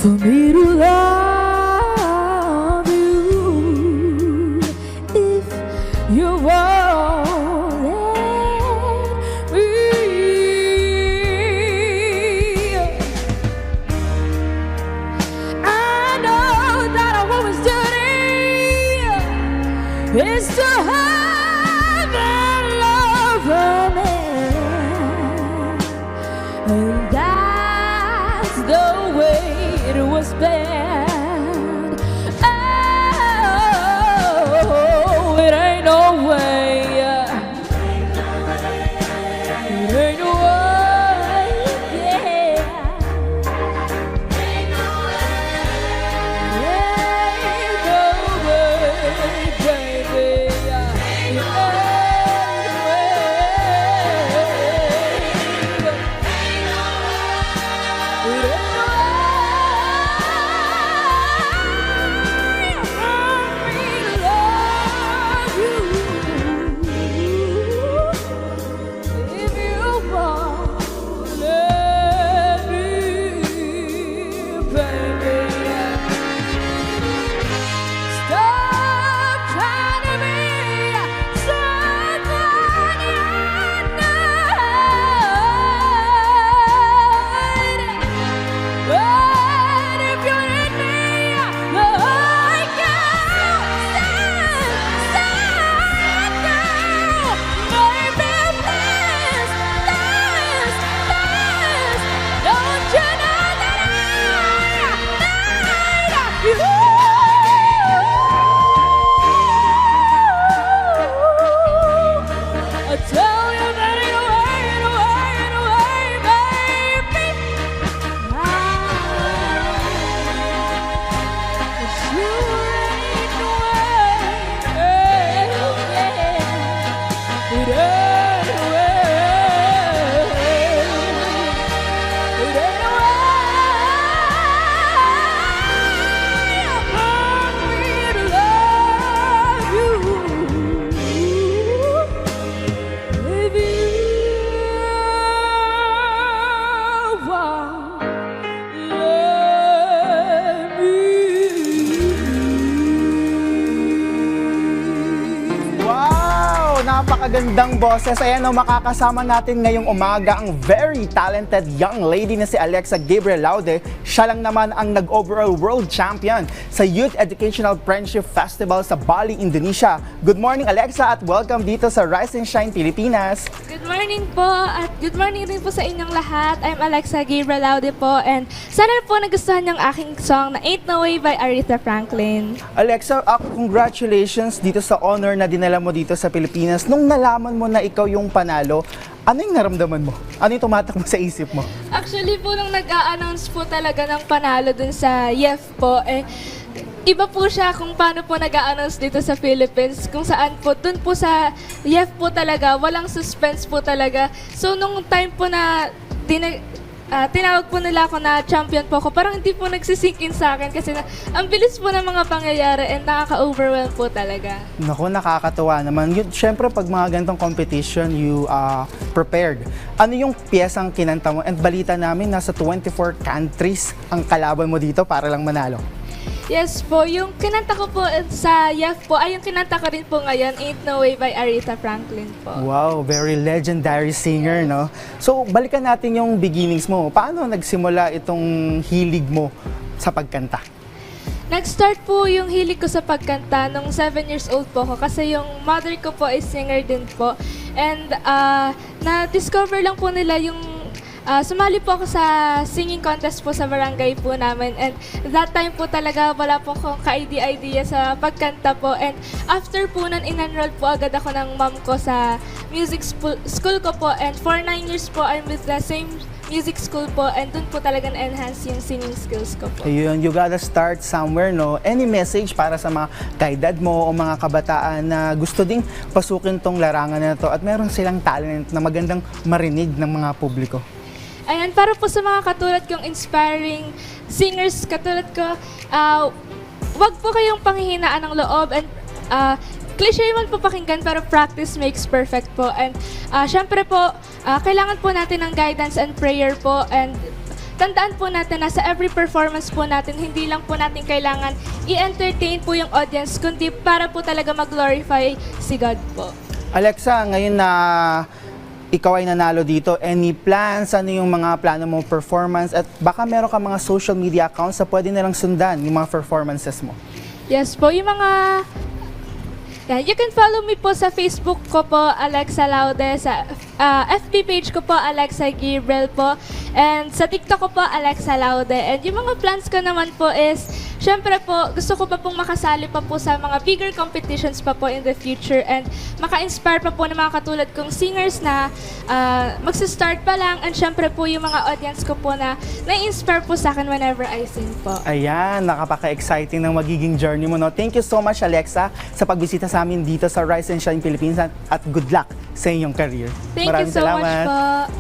for me to love you if you won't let me. I know that a woman's duty is to have and love a man, and that's the way it was planned. Oh, it ain't no way. It ain't no way, yeah. Ain't no way, baby. Ain't no I tell you that ain't no way, no way, no way, baby. You ain't no way, yeah. It ain't no way. It ain't no way for me to love you. If you won't let me. Wow! Napakagandang boses. Ayan o, makakasama natin ngayong umaga ang very talented young lady na si Alexa Gabriel Laude. Siya lang naman ang nag-overall world champion sa Youth Educational Friendship Festival sa Bali, Indonesia. Good morning, Alexa, at welcome dito sa Rise and Shine Pilipinas. Good morning po at good morning rin po sa inyong lahat. I'm Alexa Gabriel Laude po and sana po nagustuhan yung aking song na Ain't No Way by Aretha Franklin. Alexa, congratulations dito sa honor na dinala mo dito sa Pilipinas. Nung nalaman mo na ikaw yung panalo, ano yung naramdaman mo? Ano yung tumatakbo sa isip mo? Actually po nung nag-a-announce po talaga ng panalo dun sa YEF po, iba po siya kung paano po nag-a-announce dito sa Philippines, kung saan po, dun po sa YEF po talaga, walang suspense po talaga. So nung time po na tinawag po nila ako na champion po ako, parang hindi po nagsisink in sa akin kasi ang bilis po ng mga pangyayari and nakaka-overwhelm po talaga. Naku, nakakatuwa naman. Siyempre, pag mga ganitong competition, you prepared. Ano yung piyesang kinanta mo? And balita namin, nasa 24 countries ang kalaban mo dito para lang manalo. Yes po, yung kinanta ko po sa YEF po, ay yung kinanta ko rin po ngayon, Ain't No Way by Aretha Franklin po. Wow, very legendary singer, no? So, balikan natin yung beginnings mo. Paano nagsimula itong hilig mo sa pagkanta? Nag-start po yung hilig ko sa pagkanta nung 7 years old po ako kasi yung mother ko po ay singer din po. And na-discover lang po nila yung sumali po ako sa singing contest po sa barangay po namin and that time po talaga wala po akong ka-idea sa pagkanta po and after po nun in-enroll po agad ako ng mom ko sa music school ko po and for 9 years po I'm with the same music school po and dun po talaga na-enhance yung singing skills ko po. Ayun, you gotta start somewhere, no? Any message para sa mga kaedad mo o mga kabataan na gusto ding pasukin tong larangan na to at meron silang talent na magandang marinig ng mga publiko? Ayan, para po sa mga katulad kong inspiring singers, katulad ko, wag po kayong panghihinaan ng loob and cliche man po pakinggan pero practice makes perfect po. And syempre po, kailangan po natin ng guidance and prayer po and tandaan po natin na sa every performance po natin, hindi lang po natin kailangan i-entertain po yung audience, kundi para po talaga mag-glorify si God po. Alexa, ngayon na ikaw ay nanalo dito, any plans? Ano yung mga plano mong performance? At baka meron ka mga social media accounts na pwede nilang sundan yung mga performances mo. Yes po, yung mga... Yeah, you can follow me po sa Facebook ko po, Alexa Laude, sa FB page ko po, Alexa Gabriel po, and sa TikTok ko po, Alexa Laude. And yung mga plans ko naman po is, syempre po, gusto ko pa pong makasali pa po sa mga bigger competitions pa po in the future and maka-inspire pa po ng mga katulad kong singers na magsa-start pa lang, and syempre po yung mga audience ko po na na-inspire po sa akin whenever I sing po. Ayan, nakapaka-exciting ng magiging journey mo, no? Thank you so much, Alexa, sa pagbisita sa amin dito sa Rise and Shine Philippines, at good luck sa inyong career. Thank you so much po.